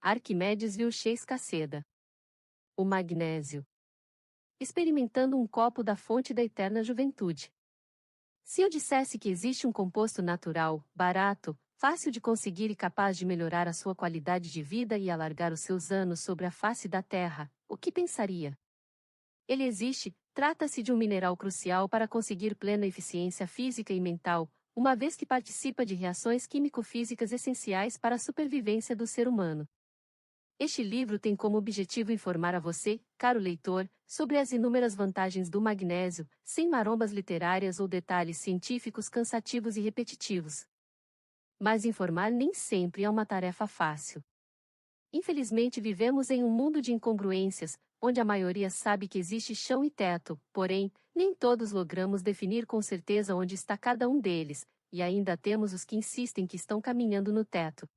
Arquimedes Vilches Caceda. O magnésio. Experimentando um copo da fonte da eterna juventude. Se eu dissesse que existe um composto natural, barato, fácil de conseguir e capaz de melhorar a sua qualidade de vida e alargar os seus anos sobre a face da Terra, o que pensaria? Ele existe, trata-se de um mineral crucial para conseguir plena eficiência física e mental, uma vez que participa de reações químico-físicas essenciais para a supervivência do ser humano. Este livro tem como objetivo informar a você, caro leitor, sobre as inúmeras vantagens do magnésio, sem marombas literárias ou detalhes científicos cansativos e repetitivos. Mas informar nem sempre é uma tarefa fácil. Infelizmente vivemos em um mundo de incongruências, onde a maioria sabe que existe chão e teto, porém, nem todos logramos definir com certeza onde está cada um deles, e ainda temos os que insistem que estão caminhando no teto.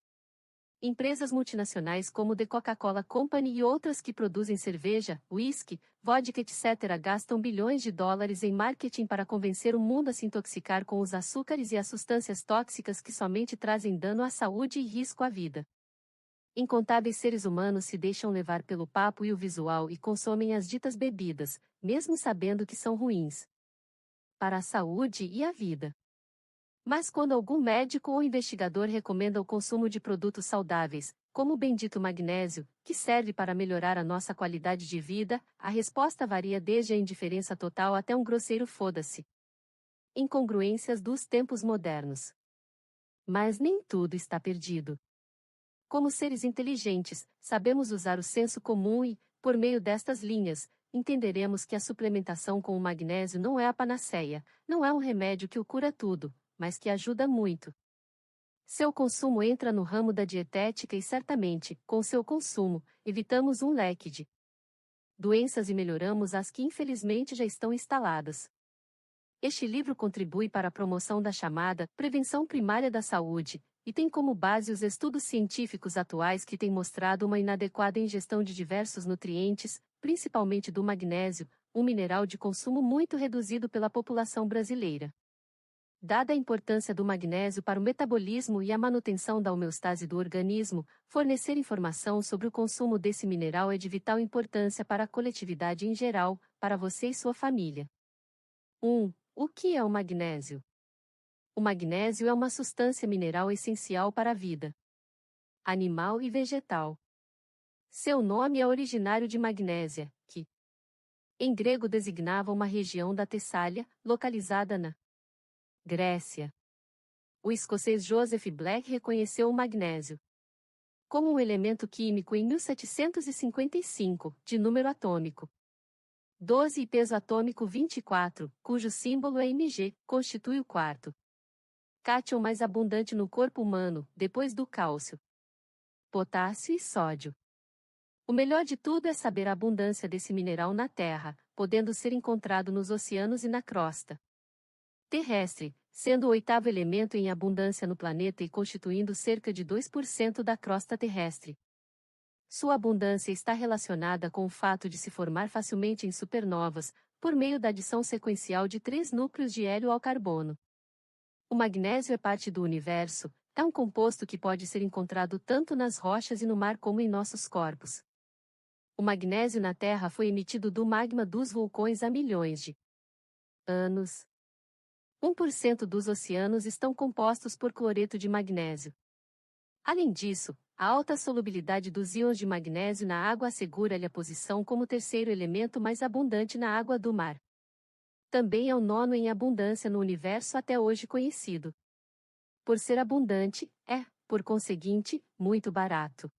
Empresas multinacionais como The Coca-Cola Company e outras que produzem cerveja, uísque, vodka etc. gastam bilhões de dólares em marketing para convencer o mundo a se intoxicar com os açúcares e as substâncias tóxicas que somente trazem dano à saúde e risco à vida. Incontáveis seres humanos se deixam levar pelo papo e o visual e consomem as ditas bebidas, mesmo sabendo que são ruins para a saúde e a vida. Mas quando algum médico ou investigador recomenda o consumo de produtos saudáveis, como o bendito magnésio, que serve para melhorar a nossa qualidade de vida, a resposta varia desde a indiferença total até um grosseiro foda-se. Incongruências dos tempos modernos. Mas nem tudo está perdido. Como seres inteligentes, sabemos usar o senso comum e, por meio destas linhas, entenderemos que a suplementação com o magnésio não é a panaceia, não é um remédio que o cura tudo, mas que ajuda muito. Seu consumo entra no ramo da dietética e certamente, com seu consumo, evitamos um leque de doenças e melhoramos as que infelizmente já estão instaladas. Este livro contribui para a promoção da chamada prevenção primária da saúde, e tem como base os estudos científicos atuais que têm mostrado uma inadequada ingestão de diversos nutrientes, principalmente do magnésio, um mineral de consumo muito reduzido pela população brasileira. Dada a importância do magnésio para o metabolismo e a manutenção da homeostase do organismo, fornecer informação sobre o consumo desse mineral é de vital importância para a coletividade em geral, para você e sua família. 1. O que é o magnésio? O magnésio é uma substância mineral essencial para a vida animal e vegetal. Seu nome é originário de Magnésia, que, em grego, designava uma região da Tessália, localizada na Grécia. O escocês Joseph Black reconheceu o magnésio como um elemento químico em 1755, de número atômico 12 e peso atômico 24, cujo símbolo é Mg, constitui o quarto cátion mais abundante no corpo humano, depois do cálcio, potássio e sódio. O melhor de tudo é saber a abundância desse mineral na Terra, podendo ser encontrado nos oceanos e na crosta terrestre, sendo o oitavo elemento em abundância no planeta e constituindo cerca de 2% da crosta terrestre. Sua abundância está relacionada com o fato de se formar facilmente em supernovas, por meio da adição sequencial de 3 núcleos de hélio ao carbono. O magnésio é parte do universo, é um composto que pode ser encontrado tanto nas rochas e no mar como em nossos corpos. O magnésio na Terra foi emitido do magma dos vulcões há milhões de anos. 1% dos oceanos estão compostos por cloreto de magnésio. Além disso, a alta solubilidade dos íons de magnésio na água assegura-lhe a posição como terceiro elemento mais abundante na água do mar. Também é o nono em abundância no universo até hoje conhecido. Por ser abundante, é, por conseguinte, muito barato.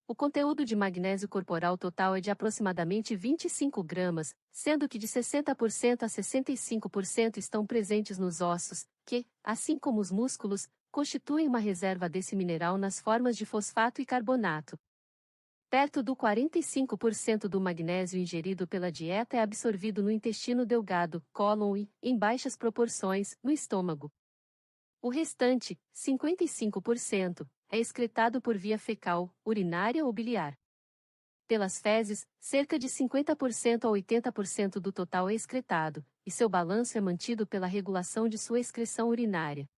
O conteúdo de magnésio corporal total é de aproximadamente 25 gramas, sendo que de 60% a 65% estão presentes nos ossos, que, assim como os músculos, constituem uma reserva desse mineral nas formas de fosfato e carbonato. Perto do 45% do magnésio ingerido pela dieta é absorvido no intestino delgado, cólon e, em baixas proporções, no estômago. O restante, 55%, é excretado por via fecal, urinária ou biliar. Pelas fezes, cerca de 50% a 80% do total é excretado, e seu balanço é mantido pela regulação de sua excreção urinária.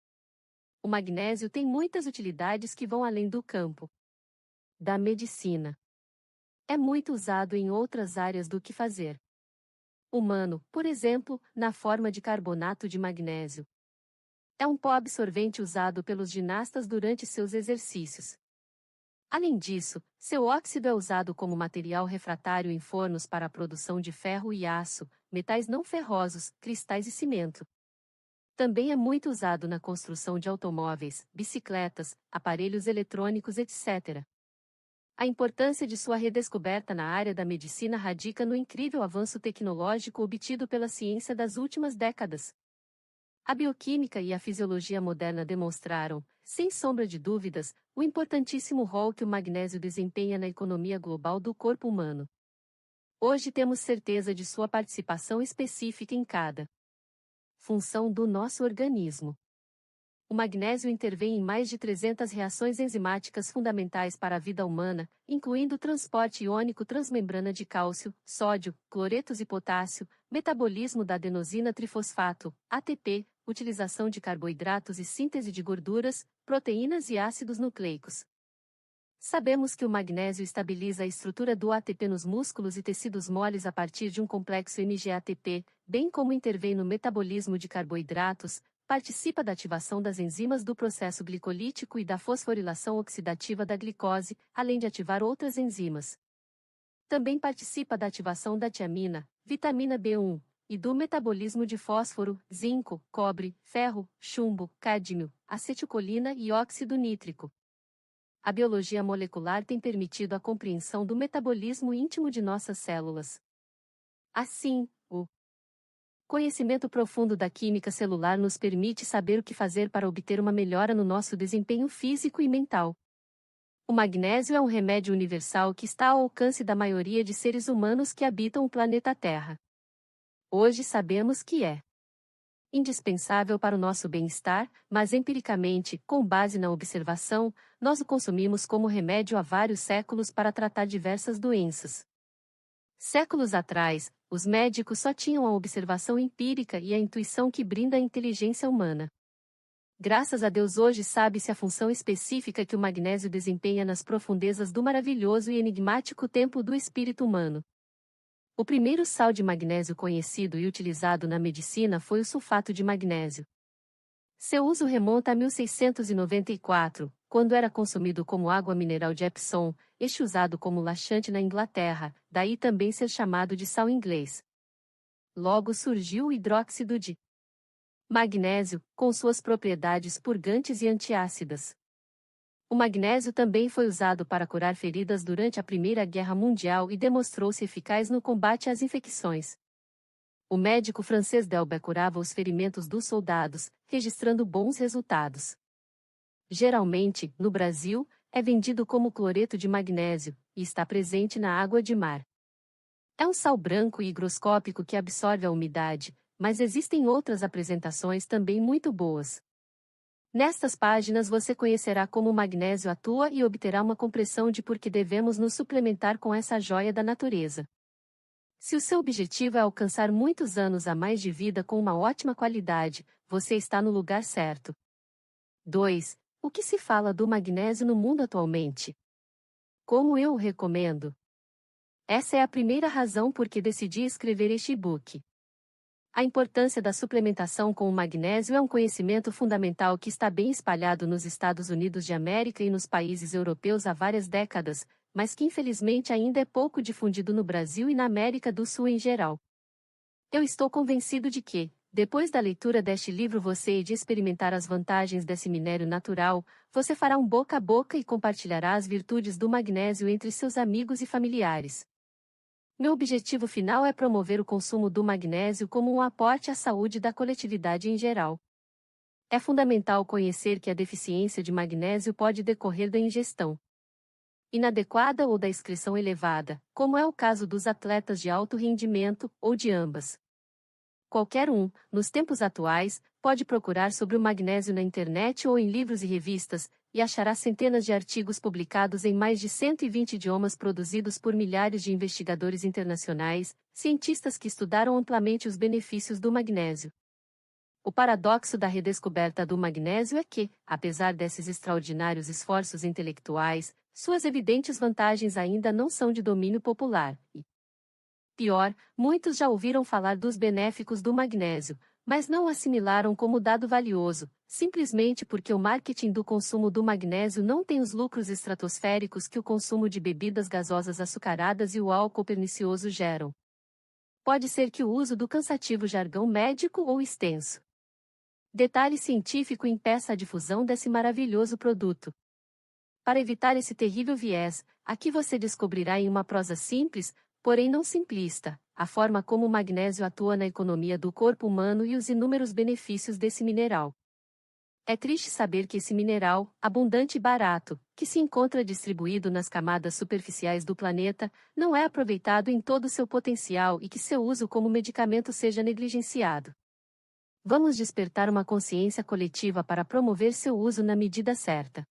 O magnésio tem muitas utilidades que vão além do campo Da medicina. É muito usado em outras áreas do que fazer humano, por exemplo, na forma de carbonato de magnésio. É um pó absorvente usado pelos ginastas durante seus exercícios. Além disso, seu óxido é usado como material refratário em fornos para a produção de ferro e aço, metais não ferrosos, cristais e cimento. Também é muito usado na construção de automóveis, bicicletas, aparelhos eletrônicos, etc. A importância de sua redescoberta na área da medicina radica no incrível avanço tecnológico obtido pela ciência das últimas décadas. A bioquímica e a fisiologia moderna demonstraram, sem sombra de dúvidas, o importantíssimo rol que o magnésio desempenha na economia global do corpo humano. Hoje temos certeza de sua participação específica em cada função do nosso organismo. O magnésio intervém em mais de 300 reações enzimáticas fundamentais para a vida humana, incluindo o transporte iônico transmembrana de cálcio, sódio, cloretos e potássio, metabolismo da adenosina trifosfato, ATP, utilização de carboidratos e síntese de gorduras, proteínas e ácidos nucleicos. Sabemos que o magnésio estabiliza a estrutura do ATP nos músculos e tecidos moles a partir de um complexo MGATP, bem como intervém no metabolismo de carboidratos, participa da ativação das enzimas do processo glicolítico e da fosforilação oxidativa da glicose, além de ativar outras enzimas. Também participa da ativação da tiamina, vitamina B1, e do metabolismo de fósforo, zinco, cobre, ferro, chumbo, cádmio, acetilcolina e óxido nítrico. A biologia molecular tem permitido a compreensão do metabolismo íntimo de nossas células. Assim, o conhecimento profundo da química celular nos permite saber o que fazer para obter uma melhora no nosso desempenho físico e mental. O magnésio é um remédio universal que está ao alcance da maioria de seres humanos que habitam o planeta Terra. Hoje sabemos que é indispensável para o nosso bem-estar, mas empiricamente, com base na observação, nós o consumimos como remédio há vários séculos para tratar diversas doenças. Séculos atrás, os médicos só tinham a observação empírica e a intuição que brinda a inteligência humana. Graças a Deus hoje sabe-se a função específica que o magnésio desempenha nas profundezas do maravilhoso e enigmático templo do espírito humano. O primeiro sal de magnésio conhecido e utilizado na medicina foi o sulfato de magnésio. Seu uso remonta a 1694, quando era consumido como água mineral de Epsom, este usado como laxante na Inglaterra, daí também ser chamado de sal inglês. Logo surgiu o hidróxido de magnésio, com suas propriedades purgantes e antiácidas. O magnésio também foi usado para curar feridas durante a Primeira Guerra Mundial e demonstrou-se eficaz no combate às infecções. O médico francês Delbecq curava os ferimentos dos soldados, registrando bons resultados. Geralmente, no Brasil, é vendido como cloreto de magnésio, e está presente na água de mar. É um sal branco e higroscópico que absorve a umidade, mas existem outras apresentações também muito boas. Nestas páginas você conhecerá como o magnésio atua e obterá uma compreensão de por que devemos nos suplementar com essa joia da natureza. Se o seu objetivo é alcançar muitos anos a mais de vida com uma ótima qualidade, você está no lugar certo. 2. O que se fala do magnésio no mundo atualmente? Como eu o recomendo? Essa é a primeira razão por que decidi escrever este e-book. A importância da suplementação com o magnésio é um conhecimento fundamental que está bem espalhado nos Estados Unidos de América e nos países europeus há várias décadas, mas que infelizmente ainda é pouco difundido no Brasil e na América do Sul em geral. Eu estou convencido de que, depois da leitura deste livro e de experimentar as vantagens desse minério natural, você fará um boca a boca e compartilhará as virtudes do magnésio entre seus amigos e familiares. Meu objetivo final é promover o consumo do magnésio como um aporte à saúde da coletividade em geral. É fundamental conhecer que a deficiência de magnésio pode decorrer da ingestão inadequada ou da excreção elevada, como é o caso dos atletas de alto rendimento, ou de ambas. Qualquer um, nos tempos atuais, pode procurar sobre o magnésio na internet ou em livros e revistas, e achará centenas de artigos publicados em mais de 120 idiomas produzidos por milhares de investigadores internacionais, cientistas que estudaram amplamente os benefícios do magnésio. O paradoxo da redescoberta do magnésio é que, apesar desses extraordinários esforços intelectuais, suas evidentes vantagens ainda não são de domínio popular. E, pior, muitos já ouviram falar dos benéficos do magnésio, mas não o assimilaram como dado valioso, simplesmente porque o marketing do consumo do magnésio não tem os lucros estratosféricos que o consumo de bebidas gasosas açucaradas e o álcool pernicioso geram. Pode ser que o uso do cansativo jargão médico ou extenso detalhe científico impeça a difusão desse maravilhoso produto. Para evitar esse terrível viés, aqui você descobrirá em uma prosa simples, porém não simplista, a forma como o magnésio atua na economia do corpo humano e os inúmeros benefícios desse mineral. É triste saber que esse mineral, abundante e barato, que se encontra distribuído nas camadas superficiais do planeta, não é aproveitado em todo o seu potencial e que seu uso como medicamento seja negligenciado. Vamos despertar uma consciência coletiva para promover seu uso na medida certa.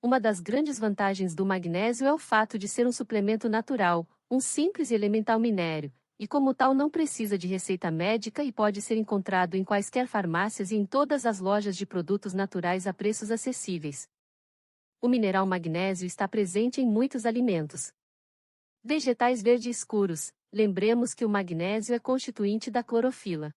Uma das grandes vantagens do magnésio é o fato de ser um suplemento natural, um simples e elemental minério, e como tal não precisa de receita médica e pode ser encontrado em quaisquer farmácias e em todas as lojas de produtos naturais a preços acessíveis. O mineral magnésio está presente em muitos alimentos. Vegetais verde escuros, lembremos que o magnésio é constituinte da clorofila.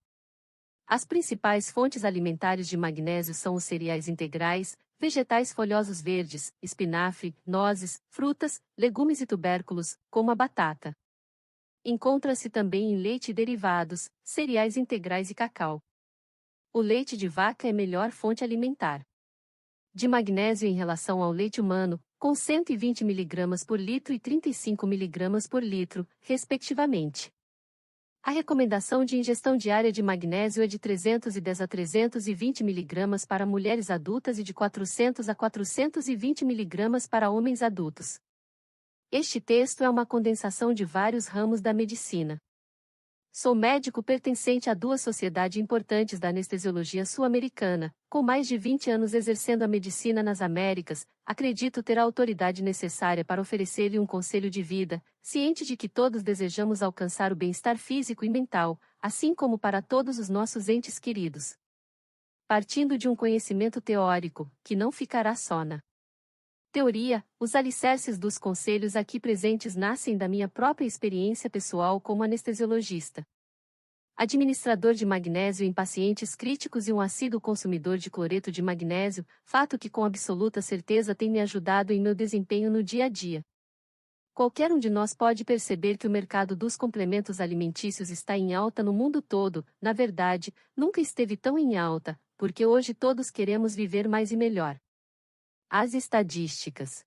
As principais fontes alimentares de magnésio são os cereais integrais, vegetais folhosos verdes, espinafre, nozes, frutas, legumes e tubérculos, como a batata. Encontra-se também em leite e derivados, cereais integrais e cacau. O leite de vaca é melhor fonte alimentar de magnésio em relação ao leite humano, com 120 mg por litro e 35 mg por litro, respectivamente. A recomendação de ingestão diária de magnésio é de 310 a 320 mg para mulheres adultas e de 400 a 420 mg para homens adultos. Este texto é uma condensação de vários ramos da medicina. Sou médico pertencente a duas sociedades importantes da anestesiologia sul-americana, com mais de 20 anos exercendo a medicina nas Américas, acredito ter a autoridade necessária para oferecer-lhe um conselho de vida, ciente de que todos desejamos alcançar o bem-estar físico e mental, assim como para todos os nossos entes queridos. Partindo de um conhecimento teórico, que não ficará só na teoria, os alicerces dos conselhos aqui presentes nascem da minha própria experiência pessoal como anestesiologista, administrador de magnésio em pacientes críticos e um assíduo consumidor de cloreto de magnésio, fato que com absoluta certeza tem me ajudado em meu desempenho no dia a dia. Qualquer um de nós pode perceber que o mercado dos complementos alimentícios está em alta no mundo todo, na verdade, nunca esteve tão em alta, porque hoje todos queremos viver mais e melhor. As estatísticas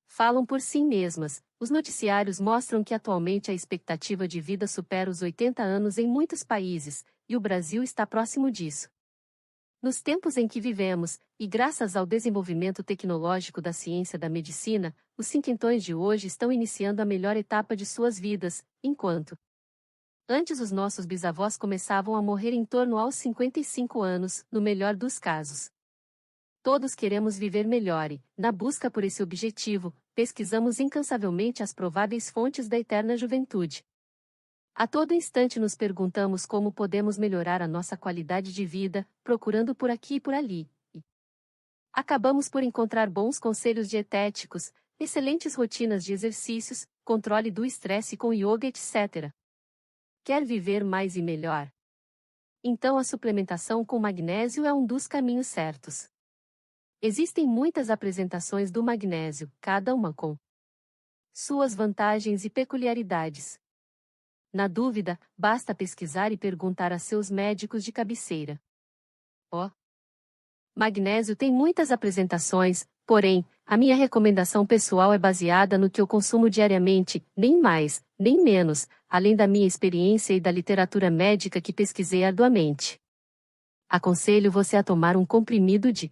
falam por si mesmas. Os noticiários mostram que atualmente a expectativa de vida supera os 80 anos em muitos países, e o Brasil está próximo disso. Nos tempos em que vivemos, e graças ao desenvolvimento tecnológico da ciência da medicina, os cinquentões de hoje estão iniciando a melhor etapa de suas vidas, enquanto antes os nossos bisavós começavam a morrer em torno aos 55 anos, no melhor dos casos. Todos queremos viver melhor e, na busca por esse objetivo, pesquisamos incansavelmente as prováveis fontes da eterna juventude. A todo instante nos perguntamos como podemos melhorar a nossa qualidade de vida, procurando por aqui e por ali. E acabamos por encontrar bons conselhos dietéticos, excelentes rotinas de exercícios, controle do estresse com yoga, etc. Quer viver mais e melhor? Então a suplementação com magnésio é um dos caminhos certos. Existem muitas apresentações do magnésio, cada uma com suas vantagens e peculiaridades. Na dúvida, basta pesquisar e perguntar a seus médicos de cabeceira. O magnésio tem muitas apresentações, porém, a minha recomendação pessoal é baseada no que eu consumo diariamente, nem mais, nem menos, além da minha experiência e da literatura médica que pesquisei arduamente. Aconselho você a tomar um comprimido de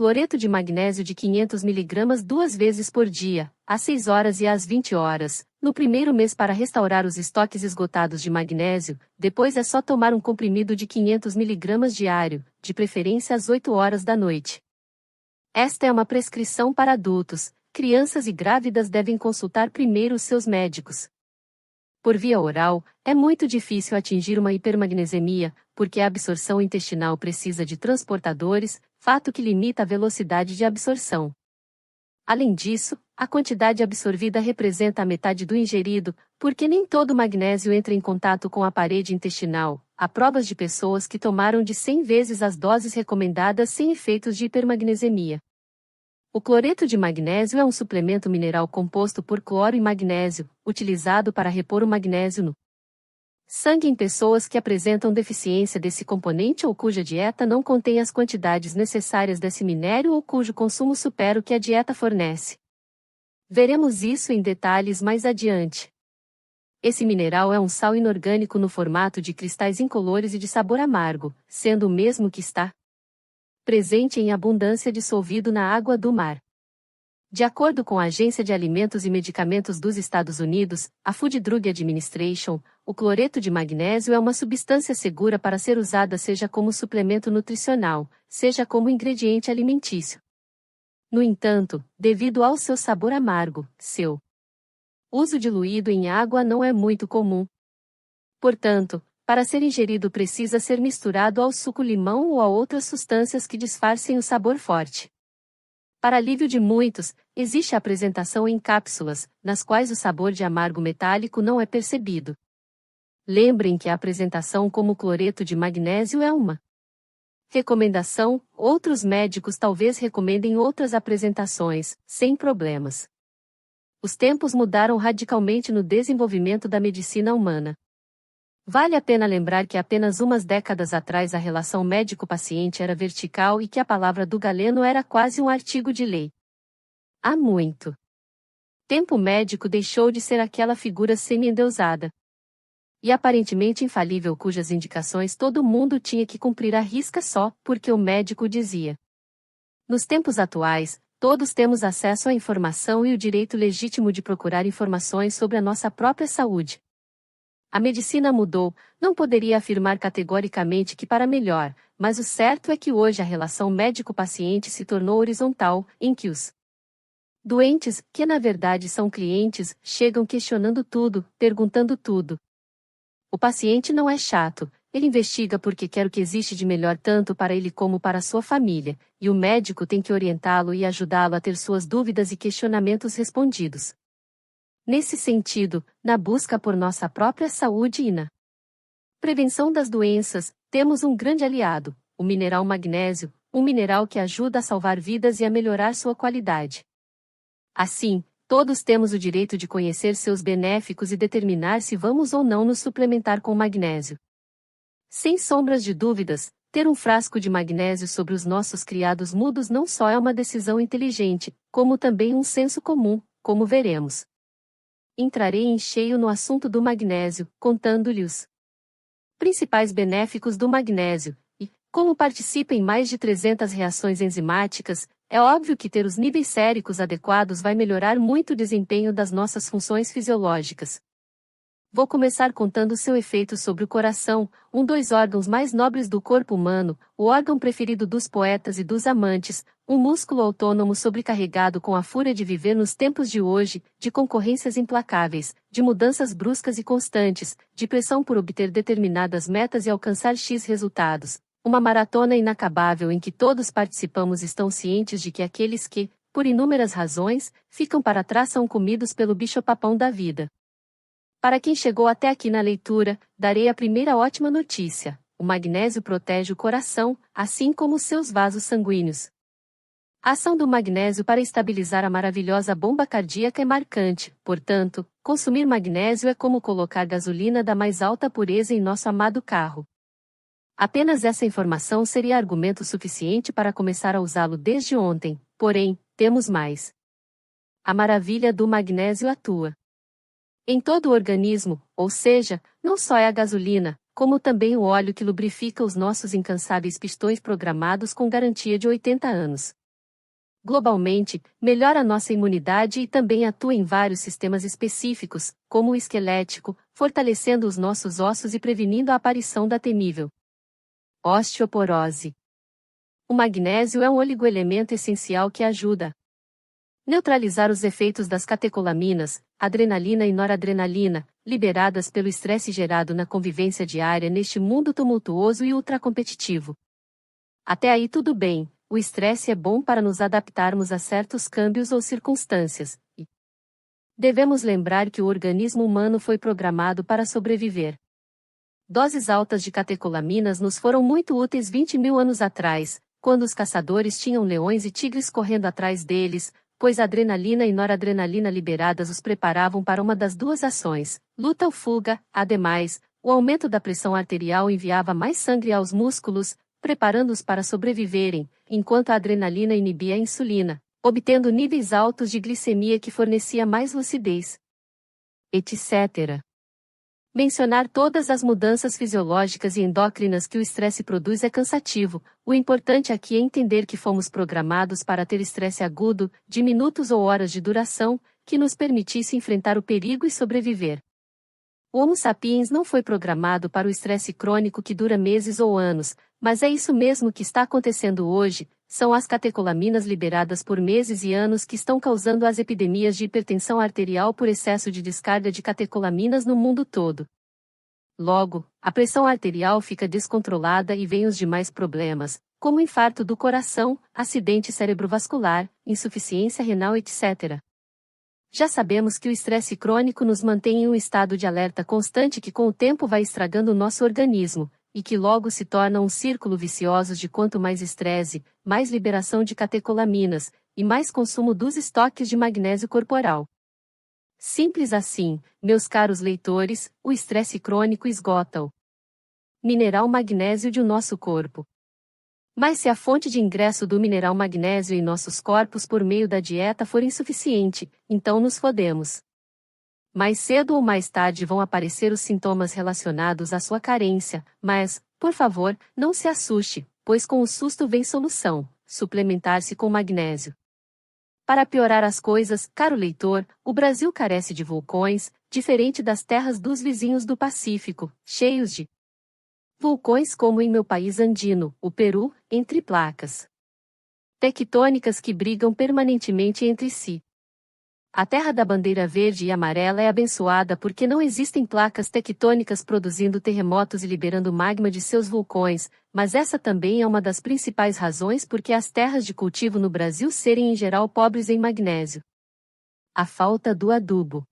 cloreto de magnésio de 500 mg 2 vezes por dia, às 6 horas e às 20 horas, no primeiro mês para restaurar os estoques esgotados de magnésio, depois é só tomar um comprimido de 500 mg diário, de preferência às 8 horas da noite. Esta é uma prescrição para adultos, crianças e grávidas devem consultar primeiro os seus médicos. Por via oral, é muito difícil atingir uma hipermagnesemia, porque a absorção intestinal precisa de transportadores, fato que limita a velocidade de absorção. Além disso, a quantidade absorvida representa a metade do ingerido, porque nem todo o magnésio entra em contato com a parede intestinal. Há provas de pessoas que tomaram de 100 vezes as doses recomendadas sem efeitos de hipermagnesemia. O cloreto de magnésio é um suplemento mineral composto por cloro e magnésio, utilizado para repor o magnésio no sangue em pessoas que apresentam deficiência desse componente ou cuja dieta não contém as quantidades necessárias desse minério ou cujo consumo supera o que a dieta fornece. Veremos isso em detalhes mais adiante. Esse mineral é um sal inorgânico no formato de cristais incolores e de sabor amargo, sendo o mesmo que está presente em abundância dissolvido na água do mar. De acordo com a Agência de Alimentos e Medicamentos dos Estados Unidos, a Food Drug Administration, o cloreto de magnésio é uma substância segura para ser usada seja como suplemento nutricional, seja como ingrediente alimentício. No entanto, devido ao seu sabor amargo, seu uso diluído em água não é muito comum. Portanto, para ser ingerido precisa ser misturado ao suco-limão ou a outras substâncias que disfarcem o sabor forte. Para alívio de muitos, existe a apresentação em cápsulas, nas quais o sabor de amargo metálico não é percebido. Lembrem que a apresentação como cloreto de magnésio é uma recomendação, outros médicos talvez recomendem outras apresentações, sem problemas. Os tempos mudaram radicalmente no desenvolvimento da medicina humana. Vale a pena lembrar que apenas umas décadas atrás a relação médico-paciente era vertical e que a palavra do Galeno era quase um artigo de lei. Há muito tempo o médico deixou de ser aquela figura semi-endeusada e aparentemente infalível cujas indicações todo mundo tinha que cumprir à risca só porque o médico dizia. Nos tempos atuais, todos temos acesso à informação e o direito legítimo de procurar informações sobre a nossa própria saúde. A medicina mudou, não poderia afirmar categoricamente que para melhor, mas o certo é que hoje a relação médico-paciente se tornou horizontal, em que os doentes, que na verdade são clientes, chegam questionando tudo, perguntando tudo. O paciente não é chato, ele investiga porque quer o que existe de melhor tanto para ele como para sua família, e o médico tem que orientá-lo e ajudá-lo a ter suas dúvidas e questionamentos respondidos. Nesse sentido, na busca por nossa própria saúde e na prevenção das doenças, temos um grande aliado, o mineral magnésio, um mineral que ajuda a salvar vidas e a melhorar sua qualidade. Assim, todos temos o direito de conhecer seus benéficos e determinar se vamos ou não nos suplementar com magnésio. Sem sombras de dúvidas, ter um frasco de magnésio sobre os nossos criados mudos não só é uma decisão inteligente, como também um senso comum, como veremos. Entrarei em cheio no assunto do magnésio, contando-lhe os principais benéficos do magnésio, e, como participa em mais de 300 reações enzimáticas, é óbvio que ter os níveis séricos adequados vai melhorar muito o desempenho das nossas funções fisiológicas. Vou começar contando seu efeito sobre o coração, um dos órgãos mais nobres do corpo humano, o órgão preferido dos poetas e dos amantes, um músculo autônomo sobrecarregado com a fúria de viver nos tempos de hoje, de concorrências implacáveis, de mudanças bruscas e constantes, de pressão por obter determinadas metas e alcançar X resultados. Uma maratona inacabável em que todos participamos estão cientes de que aqueles que, por inúmeras razões, ficam para trás são comidos pelo bicho-papão da vida. Para quem chegou até aqui na leitura, darei a primeira ótima notícia: o magnésio protege o coração, assim como os seus vasos sanguíneos. A ação do magnésio para estabilizar a maravilhosa bomba cardíaca é marcante, portanto, consumir magnésio é como colocar gasolina da mais alta pureza em nosso amado carro. Apenas essa informação seria argumento suficiente para começar a usá-lo desde ontem, porém, temos mais. A maravilha do magnésio atua em todo o organismo, ou seja, não só é a gasolina, como também o óleo que lubrifica os nossos incansáveis pistões programados com garantia de 80 anos. Globalmente, melhora nossa imunidade e também atua em vários sistemas específicos, como o esquelético, fortalecendo os nossos ossos e prevenindo a aparição da temível osteoporose. O magnésio é um oligoelemento essencial que ajuda a neutralizar os efeitos das catecolaminas, adrenalina e noradrenalina, liberadas pelo estresse gerado na convivência diária neste mundo tumultuoso e ultracompetitivo. Até aí tudo bem, o estresse é bom para nos adaptarmos a certos câmbios ou circunstâncias, e devemos lembrar que o organismo humano foi programado para sobreviver. Doses altas de catecolaminas nos foram muito úteis 20 mil anos atrás, quando os caçadores tinham leões e tigres correndo atrás deles, pois a adrenalina e noradrenalina liberadas os preparavam para uma das duas ações, luta ou fuga. Ademais, o aumento da pressão arterial enviava mais sangue aos músculos, preparando-os para sobreviverem, enquanto a adrenalina inibia a insulina, obtendo níveis altos de glicemia que fornecia mais lucidez, etc. Mencionar todas as mudanças fisiológicas e endócrinas que o estresse produz é cansativo. O importante aqui é entender que fomos programados para ter estresse agudo, de minutos ou horas de duração, que nos permitisse enfrentar o perigo e sobreviver. O Homo sapiens não foi programado para o estresse crônico que dura meses ou anos, mas é isso mesmo que está acontecendo hoje. São as catecolaminas liberadas por meses e anos que estão causando as epidemias de hipertensão arterial por excesso de descarga de catecolaminas no mundo todo. Logo, a pressão arterial fica descontrolada e vêm os demais problemas, como infarto do coração, acidente cerebrovascular, insuficiência renal, etc. Já sabemos que o estresse crônico nos mantém em um estado de alerta constante que com o tempo vai estragando o nosso organismo, e que logo se torna um círculo vicioso de quanto mais estresse, mais liberação de catecolaminas, e mais consumo dos estoques de magnésio corporal. Simples assim, meus caros leitores, o estresse crônico esgota o mineral magnésio de nosso corpo. Mas se a fonte de ingresso do mineral magnésio em nossos corpos por meio da dieta for insuficiente, então nos fodemos. Mais cedo ou mais tarde vão aparecer os sintomas relacionados à sua carência, mas, por favor, não se assuste, pois com o susto vem solução: suplementar-se com magnésio. Para piorar as coisas, caro leitor, o Brasil carece de vulcões, diferente das terras dos vizinhos do Pacífico, cheios de vulcões como em meu país andino, o Peru, entre placas tectônicas que brigam permanentemente entre si. A terra da bandeira verde e amarela é abençoada porque não existem placas tectônicas produzindo terremotos e liberando magma de seus vulcões, mas essa também é uma das principais razões por que as terras de cultivo no Brasil serem em geral pobres em magnésio. A falta do adubo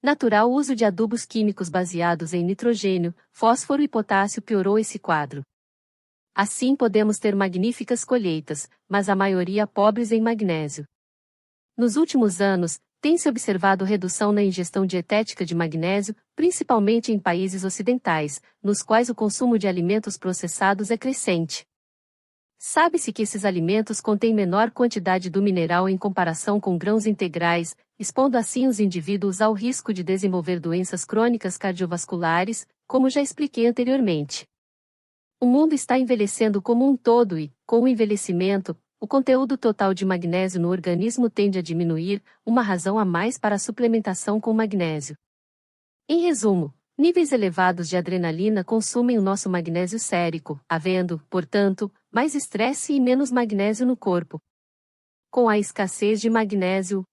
natural. O uso de adubos químicos baseados em nitrogênio, fósforo e potássio piorou esse quadro. Assim podemos ter magníficas colheitas, mas a maioria pobres em magnésio. Nos últimos anos, tem-se observado redução na ingestão dietética de magnésio, principalmente em países ocidentais, nos quais o consumo de alimentos processados é crescente. Sabe-se que esses alimentos contêm menor quantidade do mineral em comparação com grãos integrais, expondo assim os indivíduos ao risco de desenvolver doenças crônicas cardiovasculares, como já expliquei anteriormente. O mundo está envelhecendo como um todo e, com o envelhecimento, o conteúdo total de magnésio no organismo tende a diminuir, uma razão a mais para a suplementação com magnésio. Em resumo, níveis elevados de adrenalina consumem o nosso magnésio sérico, havendo, portanto, mais estresse e menos magnésio no corpo. Com a escassez de magnésio,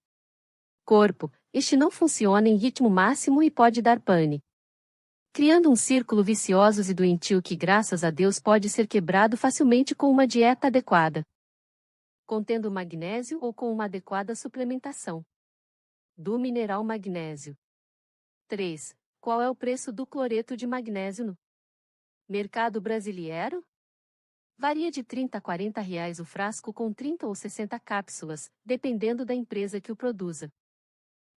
corpo, este não funciona em ritmo máximo e pode dar pane, criando um círculo vicioso e doentio que, graças a Deus, pode ser quebrado facilmente com uma dieta adequada, contendo magnésio ou com uma adequada suplementação do mineral magnésio. 3. Qual é o preço do cloreto de magnésio no mercado brasileiro? Varia de R$ 30 a R$ 40 o frasco com 30 ou 60 cápsulas, dependendo da empresa que o produza.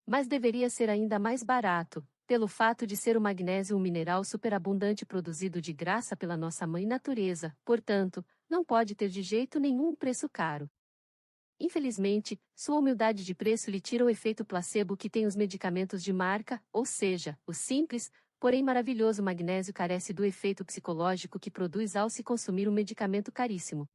Mas deveria ser ainda mais barato, pelo fato de ser o magnésio um mineral superabundante produzido de graça pela nossa mãe natureza, portanto, não pode ter de jeito nenhum um preço caro. Infelizmente, sua humildade de preço lhe tira o efeito placebo que tem os medicamentos de marca, ou seja, o simples, porém maravilhoso magnésio carece do efeito psicológico que produz ao se consumir um medicamento caríssimo.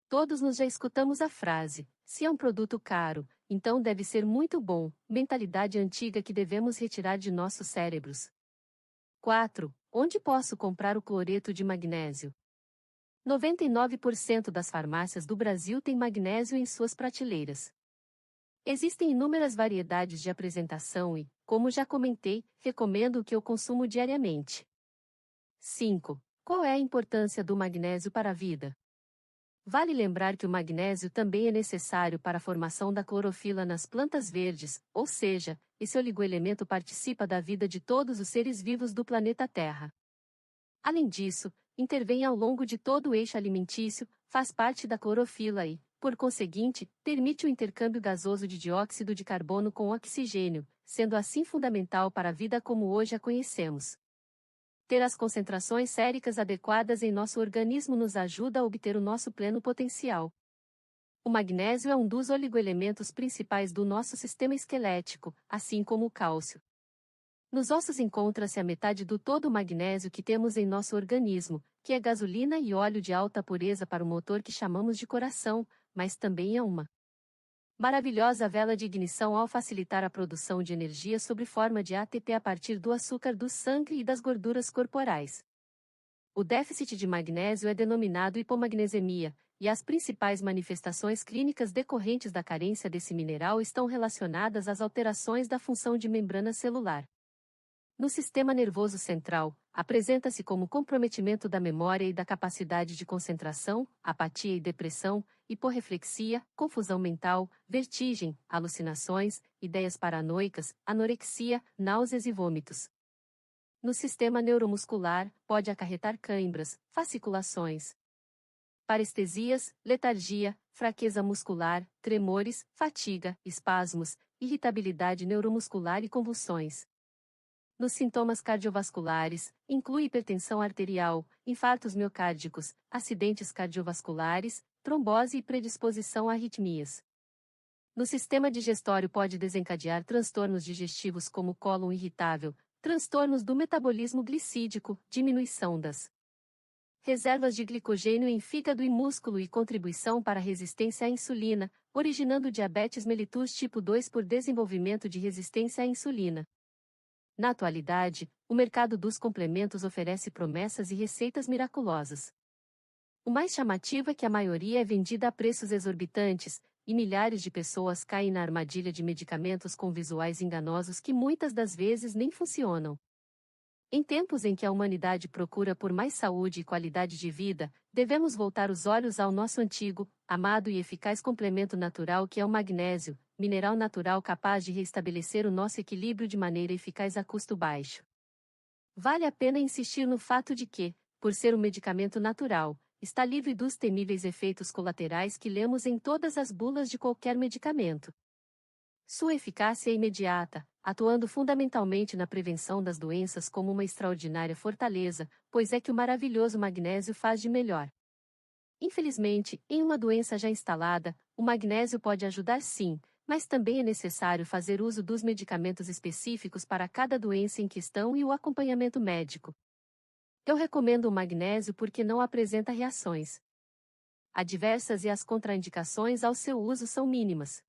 Todos nós já escutamos a frase: se é um produto caro, então deve ser muito bom, mentalidade antiga que devemos retirar de nossos cérebros. 4. Onde posso comprar o cloreto de magnésio? 99% das farmácias do Brasil têm magnésio em suas prateleiras. Existem inúmeras variedades de apresentação e, como já comentei, recomendo que eu consumo diariamente. 5. Qual é a importância do magnésio para a vida? Vale lembrar que o magnésio também é necessário para a formação da clorofila nas plantas verdes, ou seja, esse oligoelemento participa da vida de todos os seres vivos do planeta Terra. Além disso, intervém ao longo de todo o eixo alimentício, faz parte da clorofila e, por conseguinte, permite o intercâmbio gasoso de dióxido de carbono com oxigênio, sendo assim fundamental para a vida como hoje a conhecemos. Ter as concentrações séricas adequadas em nosso organismo nos ajuda a obter o nosso pleno potencial. O magnésio é um dos oligoelementos principais do nosso sistema esquelético, assim como o cálcio. Nos ossos encontra-se a metade do todo magnésio que temos em nosso organismo, que é gasolina e óleo de alta pureza para o motor que chamamos de coração, mas também é uma maravilhosa vela de ignição ao facilitar a produção de energia sob forma de ATP a partir do açúcar do sangue e das gorduras corporais. O déficit de magnésio é denominado hipomagnesemia, e as principais manifestações clínicas decorrentes da carência desse mineral estão relacionadas às alterações da função de membrana celular. No sistema nervoso central, apresenta-se como comprometimento da memória e da capacidade de concentração, apatia e depressão, hiporreflexia, confusão mental, vertigem, alucinações, ideias paranoicas, anorexia, náuseas e vômitos. No sistema neuromuscular, pode acarretar cãibras, fasciculações, parestesias, letargia, fraqueza muscular, tremores, fatiga, espasmos, irritabilidade neuromuscular e convulsões. Nos sintomas cardiovasculares, inclui hipertensão arterial, infartos miocárdicos, acidentes cardiovasculares, trombose e predisposição a arritmias. No sistema digestório pode desencadear transtornos digestivos como cólon irritável, transtornos do metabolismo glicídico, diminuição das reservas de glicogênio em fígado e músculo e contribuição para a resistência à insulina, originando diabetes mellitus tipo 2 por desenvolvimento de resistência à insulina. Na atualidade, o mercado dos complementos oferece promessas e receitas miraculosas. O mais chamativo é que a maioria é vendida a preços exorbitantes, e milhares de pessoas caem na armadilha de medicamentos com visuais enganosos que muitas das vezes nem funcionam. Em tempos em que a humanidade procura por mais saúde e qualidade de vida, devemos voltar os olhos ao nosso antigo, amado e eficaz complemento natural que é o magnésio, mineral natural capaz de restabelecer o nosso equilíbrio de maneira eficaz a custo baixo. Vale a pena insistir no fato de que, por ser um medicamento natural, está livre dos temíveis efeitos colaterais que lemos em todas as bulas de qualquer medicamento. Sua eficácia é imediata, atuando fundamentalmente na prevenção das doenças como uma extraordinária fortaleza, pois é que o maravilhoso magnésio faz de melhor. Infelizmente, em uma doença já instalada, o magnésio pode ajudar sim, mas também é necessário fazer uso dos medicamentos específicos para cada doença em questão e o acompanhamento médico. Eu recomendo o magnésio porque não apresenta reações adversas e as contraindicações ao seu uso são mínimas.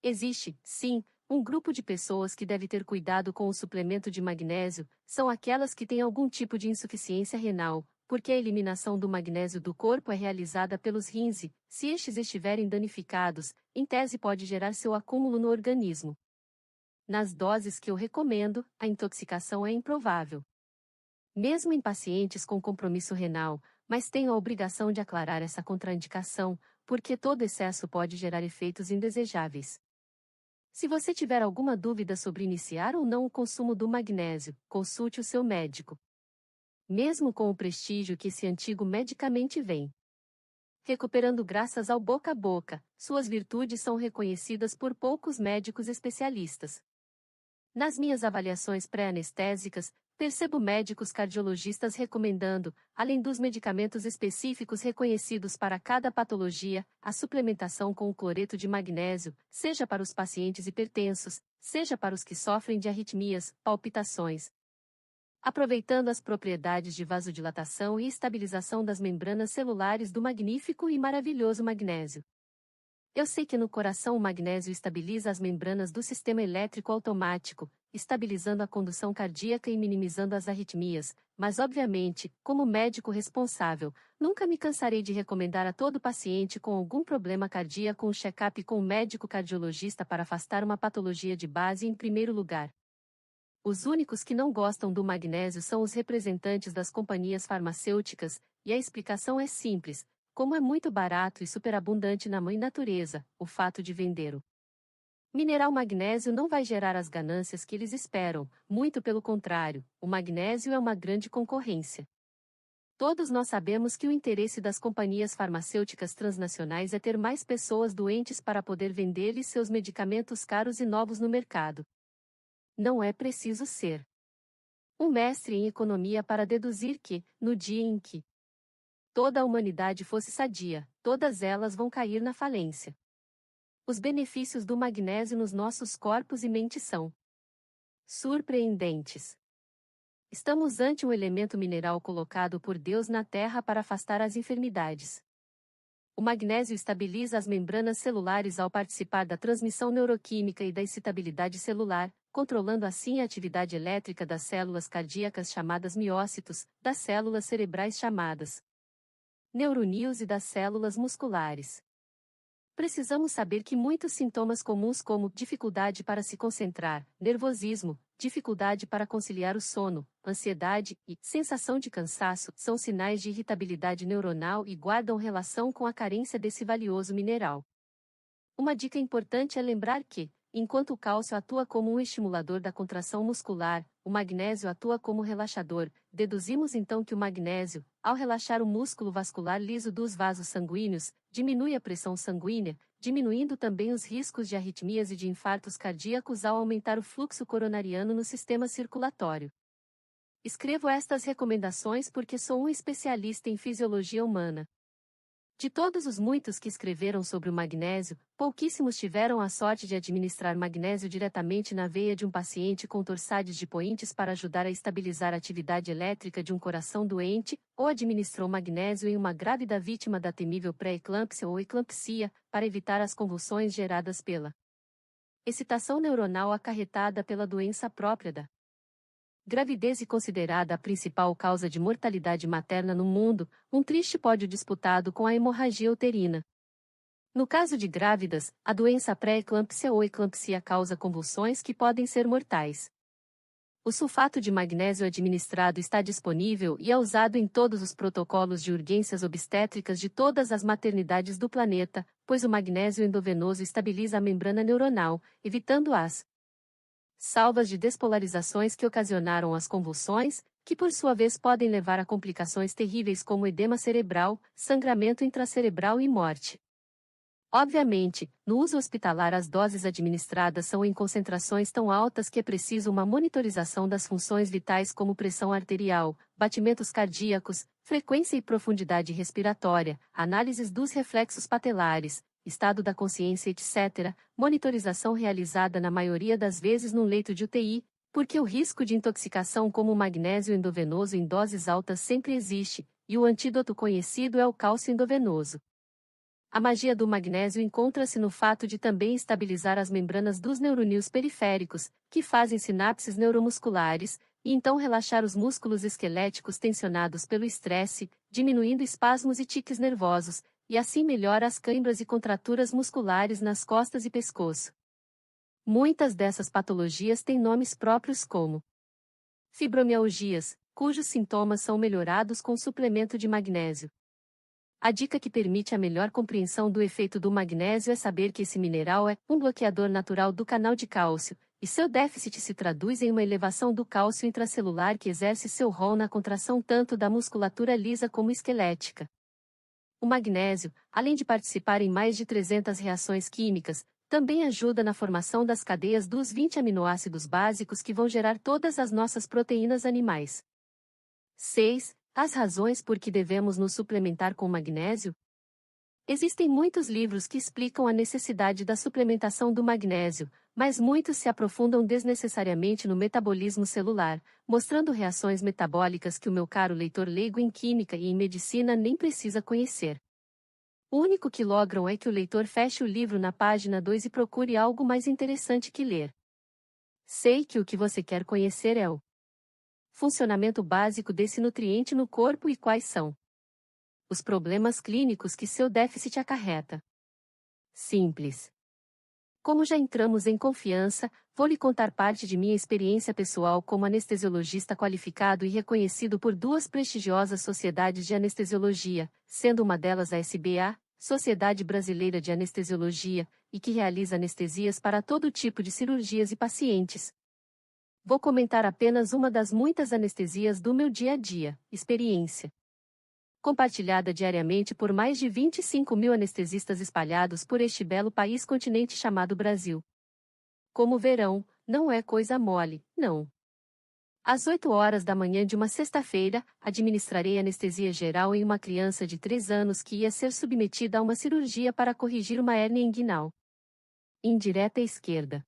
Existe, sim, um grupo de pessoas que deve ter cuidado com o suplemento de magnésio, são aquelas que têm algum tipo de insuficiência renal, porque a eliminação do magnésio do corpo é realizada pelos rins e, se estes estiverem danificados, em tese pode gerar seu acúmulo no organismo. Nas doses que eu recomendo, a intoxicação é improvável. Mesmo em pacientes com compromisso renal, mas tenho a obrigação de aclarar essa contraindicação, porque todo excesso pode gerar efeitos indesejáveis. Se você tiver alguma dúvida sobre iniciar ou não o consumo do magnésio, consulte o seu médico. Mesmo com o prestígio que esse antigo medicamente vem recuperando graças ao boca a boca, suas virtudes são reconhecidas por poucos médicos especialistas. Nas minhas avaliações pré-anestésicas, percebo médicos cardiologistas recomendando, além dos medicamentos específicos reconhecidos para cada patologia, a suplementação com o cloreto de magnésio, seja para os pacientes hipertensos, seja para os que sofrem de arritmias, palpitações. Aproveitando as propriedades de vasodilatação e estabilização das membranas celulares do magnífico e maravilhoso magnésio. Eu sei que no coração o magnésio estabiliza as membranas do sistema elétrico automático, estabilizando a condução cardíaca e minimizando as arritmias, mas obviamente, como médico responsável, nunca me cansarei de recomendar a todo paciente com algum problema cardíaco um check-up com um médico cardiologista para afastar uma patologia de base em primeiro lugar. Os únicos que não gostam do magnésio são os representantes das companhias farmacêuticas, e a explicação é simples. como é muito barato e superabundante na mãe natureza, o fato de vender o mineral magnésio não vai gerar as ganâncias que eles esperam, muito pelo contrário, o magnésio é uma grande concorrência. Todos nós sabemos que o interesse das companhias farmacêuticas transnacionais é ter mais pessoas doentes para poder vender-lhes seus medicamentos caros e novos no mercado. Não é preciso ser um mestre em economia para deduzir que, no dia em que toda a humanidade fosse sadia, todas elas vão cair na falência. Os benefícios do magnésio nos nossos corpos e mentes são surpreendentes. Estamos ante um elemento mineral colocado por Deus na Terra para afastar as enfermidades. O magnésio estabiliza as membranas celulares ao participar da transmissão neuroquímica e da excitabilidade celular, controlando assim a atividade elétrica das células cardíacas chamadas miócitos, das células cerebrais chamadas neuroníons e das células musculares. Precisamos saber que muitos sintomas comuns como dificuldade para se concentrar, nervosismo, dificuldade para conciliar o sono, ansiedade e sensação de cansaço são sinais de irritabilidade neuronal e guardam relação com a carência desse valioso mineral. Uma dica importante é lembrar que, enquanto o cálcio atua como um estimulador da contração muscular, o magnésio atua como relaxador. Deduzimos então que o magnésio, ao relaxar o músculo vascular liso dos vasos sanguíneos, diminui a pressão sanguínea, diminuindo também os riscos de arritmias e de infartos cardíacos ao aumentar o fluxo coronariano no sistema circulatório. Escrevo estas recomendações porque sou um especialista em fisiologia humana. De todos os muitos que escreveram sobre o magnésio, pouquíssimos tiveram a sorte de administrar magnésio diretamente na veia de um paciente com torsades de pointes para ajudar a estabilizar a atividade elétrica de um coração doente, ou administrou magnésio em uma grávida vítima da temível pré-eclâmpsia ou eclampsia, para evitar as convulsões geradas pela excitação neuronal acarretada pela doença própria da gravidez e considerada a principal causa de mortalidade materna no mundo, um triste pódio disputado com a hemorragia uterina. No caso de grávidas, a doença pré-eclâmpsia ou eclampsia causa convulsões que podem ser mortais. O sulfato de magnésio administrado está disponível e é usado em todos os protocolos de urgências obstétricas de todas as maternidades do planeta, pois o magnésio endovenoso estabiliza a membrana neuronal, evitando as salvas de despolarizações que ocasionaram as convulsões, que por sua vez podem levar a complicações terríveis como edema cerebral, sangramento intracerebral e morte. Obviamente, no uso hospitalar as doses administradas são em concentrações tão altas que é preciso uma monitorização das funções vitais como pressão arterial, batimentos cardíacos, frequência e profundidade respiratória, análises dos reflexos patelares, estado da consciência, etc., monitorização realizada na maioria das vezes num leito de UTI, porque o risco de intoxicação como o magnésio endovenoso em doses altas sempre existe, e o antídoto conhecido é o cálcio endovenoso. A magia do magnésio encontra-se no fato de também estabilizar as membranas dos neuroníons periféricos, que fazem sinapses neuromusculares, e então relaxar os músculos esqueléticos tensionados pelo estresse, diminuindo espasmos e tiques nervosos, e assim melhora as câimbras e contraturas musculares nas costas e pescoço. Muitas dessas patologias têm nomes próprios como fibromialgias, cujos sintomas são melhorados com suplemento de magnésio. A dica que permite a melhor compreensão do efeito do magnésio é saber que esse mineral é um bloqueador natural do canal de cálcio, e seu déficit se traduz em uma elevação do cálcio intracelular que exerce seu rol na contração tanto da musculatura lisa como esquelética. O magnésio, além de participar em mais de 300 reações químicas, também ajuda na formação das cadeias dos 20 aminoácidos básicos que vão gerar todas as nossas proteínas animais. 6. As razões por que devemos nos suplementar com magnésio? Existem muitos livros que explicam a necessidade da suplementação do magnésio, mas muitos se aprofundam desnecessariamente no metabolismo celular, mostrando reações metabólicas que o meu caro leitor leigo em química e em medicina nem precisa conhecer. O único que logram é que o leitor feche o livro na página 2 e procure algo mais interessante que ler. Sei que o que você quer conhecer é o funcionamento básico desse nutriente no corpo e quais são os problemas clínicos que seu déficit acarreta. Simples. Como já entramos em confiança, vou lhe contar parte de minha experiência pessoal como anestesiologista qualificado e reconhecido por duas prestigiosas sociedades de anestesiologia, sendo uma delas a SBA, Sociedade Brasileira de Anestesiologia, e que realiza anestesias para todo tipo de cirurgias e pacientes. Vou comentar apenas uma das muitas anestesias do meu dia a dia, experiência compartilhada diariamente por mais de 25.000 anestesistas espalhados por este belo país continente chamado Brasil. Como verão, não é coisa mole, não. Às 8 horas da manhã de uma sexta-feira, administrarei anestesia geral em uma criança de 3 anos que ia ser submetida a uma cirurgia para corrigir uma hérnia inguinal. Indireta esquerda.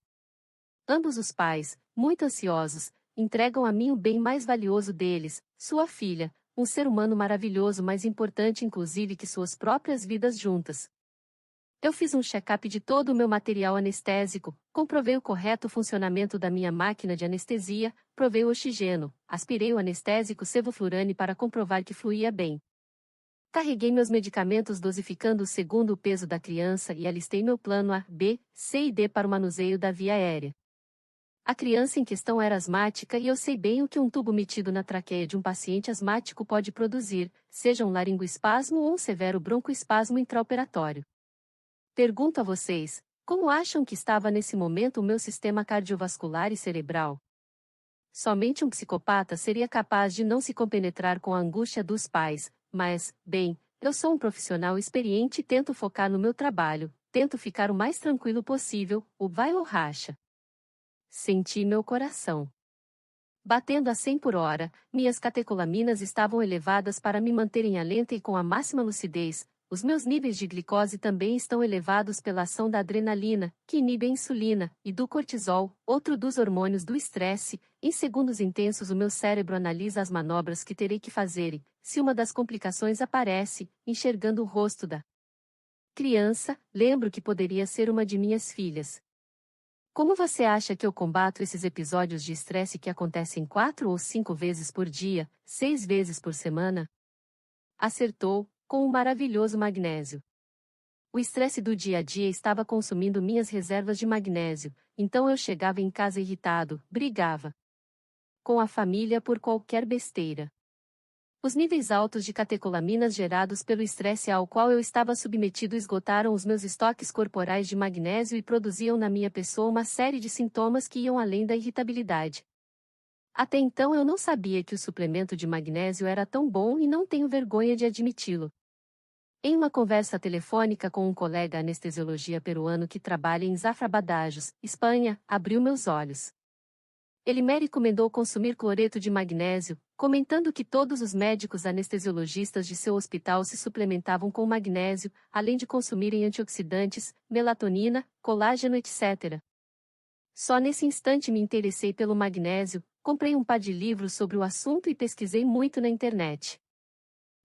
Ambos os pais, muito ansiosos, entregam a mim o bem mais valioso deles, sua filha, um ser humano maravilhoso, mais importante inclusive que suas próprias vidas juntas. Eu fiz um check-up de todo o meu material anestésico, comprovei o correto funcionamento da minha máquina de anestesia, provei o oxigênio, aspirei o anestésico sevoflurane para comprovar que fluía bem. Carreguei meus medicamentos dosificando segundo o peso da criança e alistei meu plano A, B, C e D para o manuseio da via aérea. A criança em questão era asmática e eu sei bem o que um tubo metido na traqueia de um paciente asmático pode produzir, seja um laringoespasmo ou um severo broncoespasmo intraoperatório. Pergunto a vocês, como acham que estava nesse momento o meu sistema cardiovascular e cerebral? Somente um psicopata seria capaz de não se compenetrar com a angústia dos pais, mas, bem, eu sou um profissional experiente e tento focar no meu trabalho, tento ficar o mais tranquilo possível, o vai ou racha. Senti meu coração batendo a 100 por hora, minhas catecolaminas estavam elevadas para me manterem alerta e com a máxima lucidez. Os meus níveis de glicose também estão elevados pela ação da adrenalina, que inibe a insulina, e do cortisol, outro dos hormônios do estresse. Em segundos intensos o meu cérebro analisa as manobras que terei que fazer e, se uma das complicações aparece, enxergando o rosto da criança, lembro que poderia ser uma de minhas filhas. Como você acha que eu combato esses episódios de estresse que acontecem 4 ou 5 vezes por dia, 6 vezes por semana? Acertou, com o maravilhoso magnésio. O estresse do dia a dia estava consumindo minhas reservas de magnésio, então eu chegava em casa irritado, brigava com a família por qualquer besteira. Os níveis altos de catecolaminas gerados pelo estresse ao qual eu estava submetido esgotaram os meus estoques corporais de magnésio e produziam na minha pessoa uma série de sintomas que iam além da irritabilidade. Até então eu não sabia que o suplemento de magnésio era tão bom e não tenho vergonha de admiti-lo. Em uma conversa telefônica com um colega anestesiologia peruano que trabalha em Zafra Badajoz, Espanha, abriu meus olhos. Ele me recomendou consumir cloreto de magnésio, comentando que todos os médicos anestesiologistas de seu hospital se suplementavam com magnésio, além de consumirem antioxidantes, melatonina, colágeno, etc. Só nesse instante me interessei pelo magnésio, comprei um par de livros sobre o assunto e pesquisei muito na internet.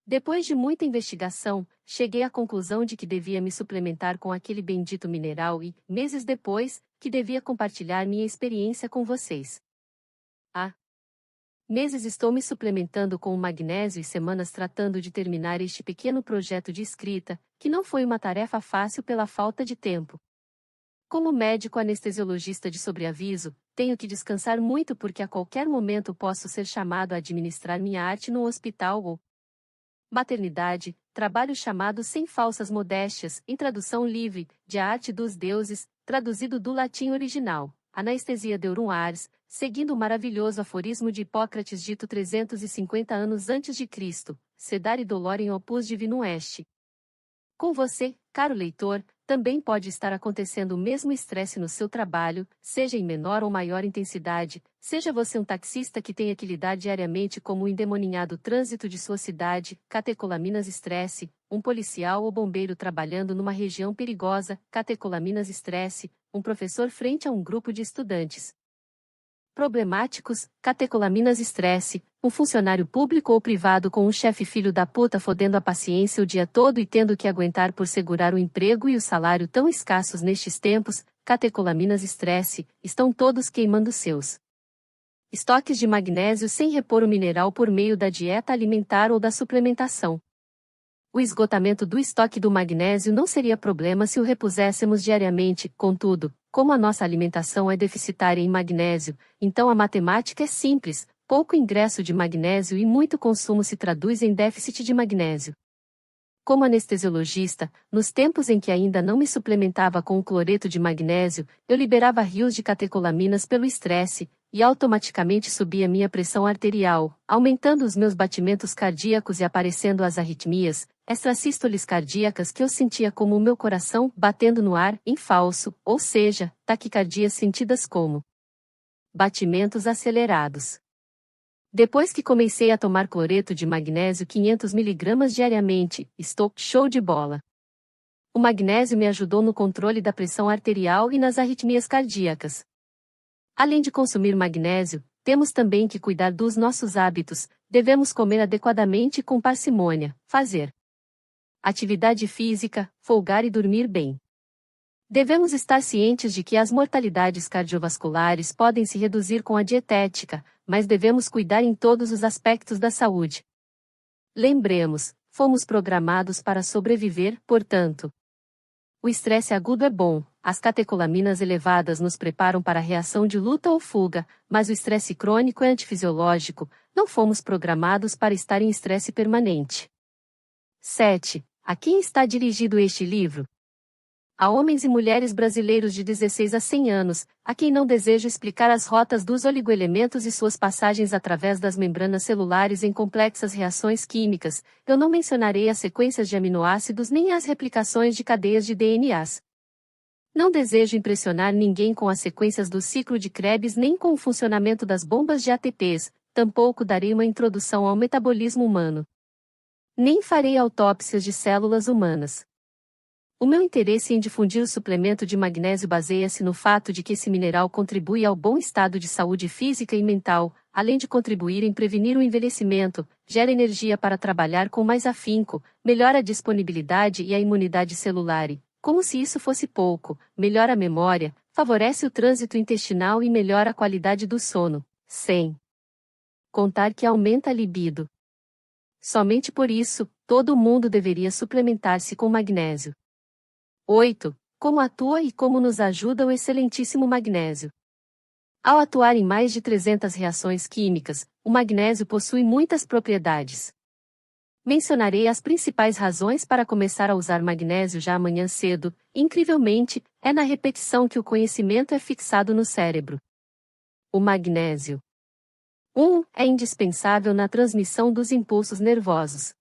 Depois de muita investigação, cheguei à conclusão de que devia me suplementar com aquele bendito mineral e, meses depois, que devia compartilhar minha experiência com vocês. Há meses estou me suplementando com o magnésio e semanas tratando de terminar este pequeno projeto de escrita, que não foi uma tarefa fácil pela falta de tempo. Como médico anestesiologista de sobreaviso, tenho que descansar muito porque a qualquer momento posso ser chamado a administrar minha arte no hospital ou maternidade, trabalho chamado sem falsas modéstias, em tradução livre, de A Arte dos Deuses, traduzido do latim original. Anestesia Deorum Ars, seguindo o maravilhoso aforismo de Hipócrates dito 350 anos antes de Cristo, sedare dolorem opus divinum est. Com você, caro leitor, também pode estar acontecendo o mesmo estresse no seu trabalho, seja em menor ou maior intensidade, seja você um taxista que tenha que lidar diariamente com o endemoninhado trânsito de sua cidade, catecolaminas estresse, um policial ou bombeiro trabalhando numa região perigosa, catecolaminas estresse, um professor frente a um grupo de estudantes problemáticos, catecolaminas estresse, um funcionário público ou privado com um chefe filho da puta fodendo a paciência o dia todo e tendo que aguentar por segurar o emprego e o salário tão escassos nestes tempos, catecolaminas estresse, estão todos queimando seus estoques de magnésio sem repor o mineral por meio da dieta alimentar ou da suplementação. O esgotamento do estoque do magnésio não seria problema se o repuséssemos diariamente, contudo, Como a nossa alimentação é deficitária em magnésio, então a matemática é simples: pouco ingresso de magnésio e muito consumo se traduz em déficit de magnésio. Como anestesiologista, nos tempos em que ainda não me suplementava com o cloreto de magnésio, eu liberava rios de catecolaminas pelo estresse, e automaticamente subia minha pressão arterial, aumentando os meus batimentos cardíacos e aparecendo as arritmias, extrasístoles cardíacas que eu sentia como o meu coração batendo no ar, em falso, ou seja, taquicardias sentidas como batimentos acelerados. Depois que comecei a tomar cloreto de magnésio 500 mg diariamente, estou show de bola. O magnésio me ajudou no controle da pressão arterial e nas arritmias cardíacas. Além de consumir magnésio, temos também que cuidar dos nossos hábitos, devemos comer adequadamente e com parcimônia, fazer atividade física, folgar e dormir bem. Devemos estar cientes de que as mortalidades cardiovasculares podem se reduzir com a dietética, mas devemos cuidar em todos os aspectos da saúde. Lembremos, fomos programados para sobreviver, portanto. O estresse agudo é bom, as catecolaminas elevadas nos preparam para a reação de luta ou fuga, mas o estresse crônico é antifisiológico, não fomos programados para estar em estresse permanente. 7. A quem está dirigido este livro? A homens e mulheres brasileiros de 16 a 100 anos, a quem não desejo explicar as rotas dos oligoelementos e suas passagens através das membranas celulares em complexas reações químicas, eu não mencionarei as sequências de aminoácidos nem as replicações de cadeias de DNAs. Não desejo impressionar ninguém com as sequências do ciclo de Krebs nem com o funcionamento das bombas de ATPs, tampouco darei uma introdução ao metabolismo humano. Nem farei autópsias de células humanas. O meu interesse em difundir o suplemento de magnésio baseia-se no fato de que esse mineral contribui ao bom estado de saúde física e mental, além de contribuir em prevenir o envelhecimento, gera energia para trabalhar com mais afinco, melhora a disponibilidade e a imunidade celular e, como se isso fosse pouco, melhora a memória, favorece o trânsito intestinal e melhora a qualidade do sono, sem contar que aumenta a libido. Somente por isso, todo mundo deveria suplementar-se com magnésio. 8. Como atua e como nos ajuda o excelentíssimo magnésio? Ao atuar em mais de 300 reações químicas, o magnésio possui muitas propriedades. Mencionarei as principais razões para começar a usar magnésio já amanhã cedo. Incrivelmente, é na repetição que o conhecimento é fixado no cérebro. O magnésio 1. É indispensável na transmissão dos impulsos nervosos.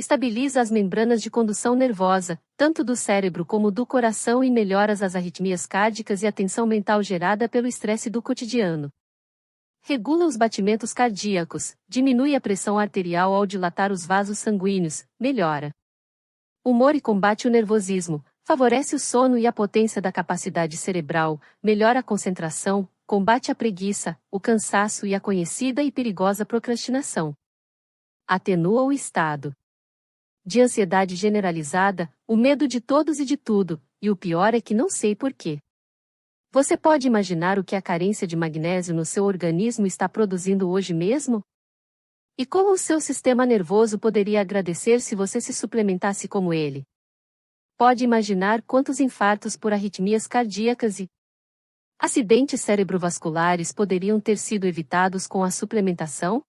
Estabiliza as membranas de condução nervosa, tanto do cérebro como do coração e melhora as arritmias cardíacas e a tensão mental gerada pelo estresse do cotidiano. Regula os batimentos cardíacos, diminui a pressão arterial ao dilatar os vasos sanguíneos, melhora humor e combate o nervosismo, favorece o sono e a potência da capacidade cerebral, melhora a concentração, combate a preguiça, o cansaço e a conhecida e perigosa procrastinação. Atenua o estado de ansiedade generalizada, o medo de todos e de tudo, e o pior é que não sei porquê. Você pode imaginar o que a carência de magnésio no seu organismo está produzindo hoje mesmo? E como o seu sistema nervoso poderia agradecer se você se suplementasse como ele? Pode imaginar quantos infartos por arritmias cardíacas e acidentes cerebrovasculares poderiam ter sido evitados com a suplementação?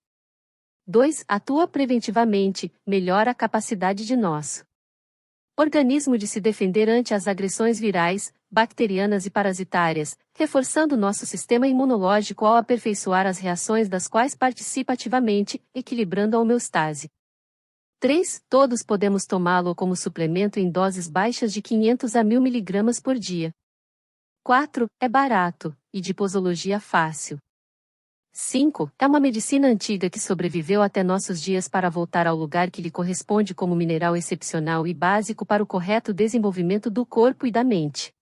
2. Atua preventivamente, melhora a capacidade de nosso organismo de se defender ante as agressões virais, bacterianas e parasitárias, reforçando nosso sistema imunológico ao aperfeiçoar as reações das quais participa ativamente, equilibrando a homeostase. 3. Todos podemos tomá-lo como suplemento em doses baixas de 500 a 1000 mg por dia. 4. É barato, e de posologia fácil. 5. É uma medicina antiga que sobreviveu até nossos dias para voltar ao lugar que lhe corresponde como mineral excepcional e básico para o correto desenvolvimento do corpo e da mente.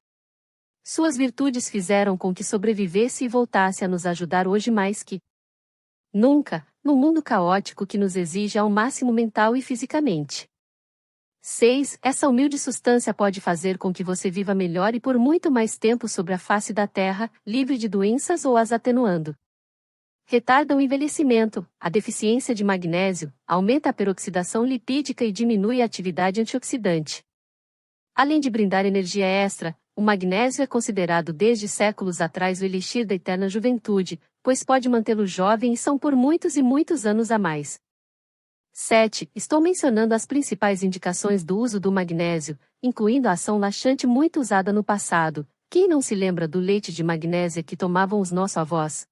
Suas virtudes fizeram com que sobrevivesse e voltasse a nos ajudar hoje mais que nunca, num mundo caótico que nos exige ao máximo mental e fisicamente. 6. Essa humilde substância pode fazer com que você viva melhor e por muito mais tempo sobre a face da Terra, livre de doenças ou as atenuando. Retarda o envelhecimento, a deficiência de magnésio, aumenta a peroxidação lipídica e diminui a atividade antioxidante. Além de brindar energia extra, O magnésio é considerado desde séculos atrás o elixir da eterna juventude, pois pode mantê-lo jovem e são por muitos e muitos anos a mais. 7. Estou mencionando as principais indicações do uso do magnésio, incluindo a ação laxante muito usada no passado. Quem não se lembra do leite de magnésia que tomavam os nossos avós?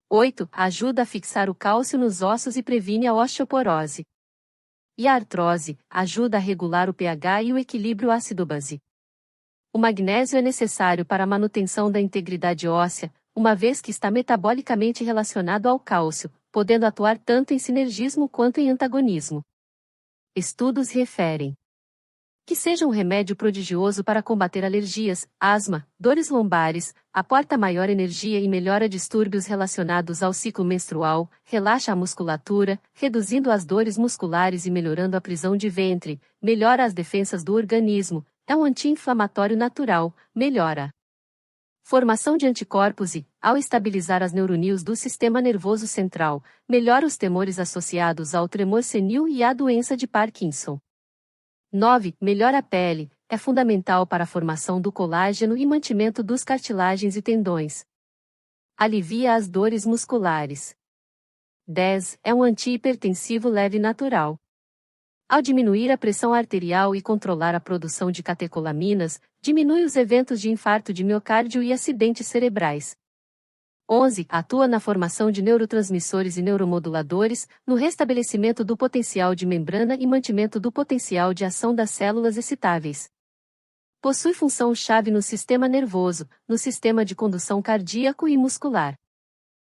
8. Ajuda a fixar o cálcio nos ossos e previne a osteoporose. E a artrose, ajuda a regular o pH e o equilíbrio ácido-base. O magnésio é necessário para a manutenção da integridade óssea, uma vez que está metabolicamente relacionado ao cálcio, podendo atuar tanto em sinergismo quanto em antagonismo. Estudos referem que seja um remédio prodigioso para combater alergias, asma, dores lombares, aporta maior energia e melhora distúrbios relacionados ao ciclo menstrual, relaxa a musculatura, reduzindo as dores musculares e melhorando a prisão de ventre, melhora as defensas do organismo, é um anti-inflamatório natural, melhora formação de anticorpos e, ao estabilizar as neurônios do sistema nervoso central, melhora os temores associados ao tremor senil e à doença de Parkinson. 9. Melhora a pele, é fundamental para a formação do colágeno e mantimento dos cartilagens e tendões. Alivia as dores musculares. 10. É um antihipertensivo leve e natural. Ao diminuir a pressão arterial e controlar a produção de catecolaminas, diminui os eventos de infarto de miocárdio e acidentes cerebrais. 11. Atua na formação de neurotransmissores e neuromoduladores, no restabelecimento do potencial de membrana e mantimento do potencial de ação das células excitáveis. Possui função-chave no sistema nervoso, no sistema de condução cardíaco e muscular.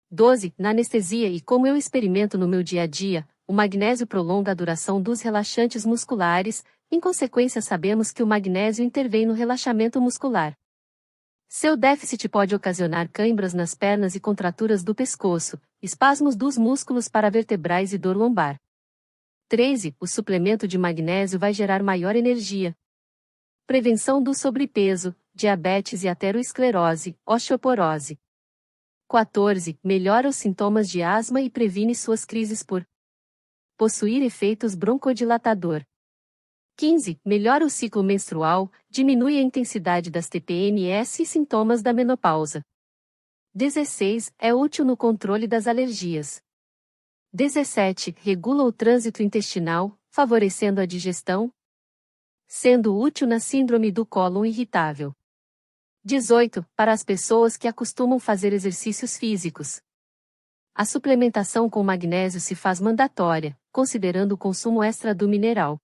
12. Na anestesia e como eu experimento no meu dia a dia, o magnésio prolonga a duração dos relaxantes musculares, em consequência sabemos que o magnésio intervém no relaxamento muscular. Seu déficit pode ocasionar cãibras nas pernas e contraturas do pescoço, espasmos dos músculos paravertebrais e dor lombar. 13. O suplemento de magnésio vai gerar maior energia. Prevenção do sobrepeso, diabetes e aterosclerose, osteoporose. 14. Melhora os sintomas de asma e previne suas crises por possuir efeitos broncodilatador. 15. Melhora o ciclo menstrual, diminui a intensidade das TPMS e sintomas da menopausa. 16. É útil no controle das alergias. 17. Regula o trânsito intestinal, favorecendo a digestão, sendo útil na síndrome do cólon irritável. 18. Para as pessoas que acostumam fazer exercícios físicos. A suplementação com magnésio se faz mandatória, considerando o consumo extra do mineral.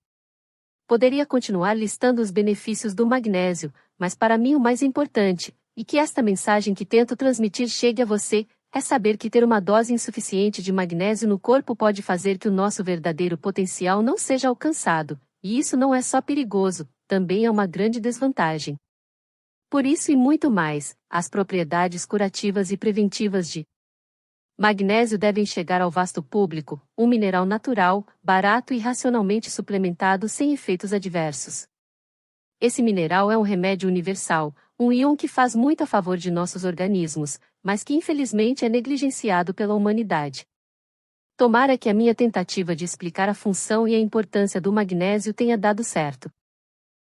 Poderia continuar listando os benefícios do magnésio, mas para mim o mais importante, e que esta mensagem que tento transmitir chegue a você, é saber que ter uma dose insuficiente de magnésio no corpo pode fazer que o nosso verdadeiro potencial não seja alcançado, e isso não é só perigoso, também é uma grande desvantagem. Por isso e muito mais, as propriedades curativas e preventivas de magnésio devem chegar ao vasto público, um mineral natural, barato e racionalmente suplementado sem efeitos adversos. Esse mineral é um remédio universal, um íon que faz muito a favor de nossos organismos, mas que infelizmente é negligenciado pela humanidade. Tomara que a minha tentativa de explicar a função e a importância do magnésio tenha dado certo.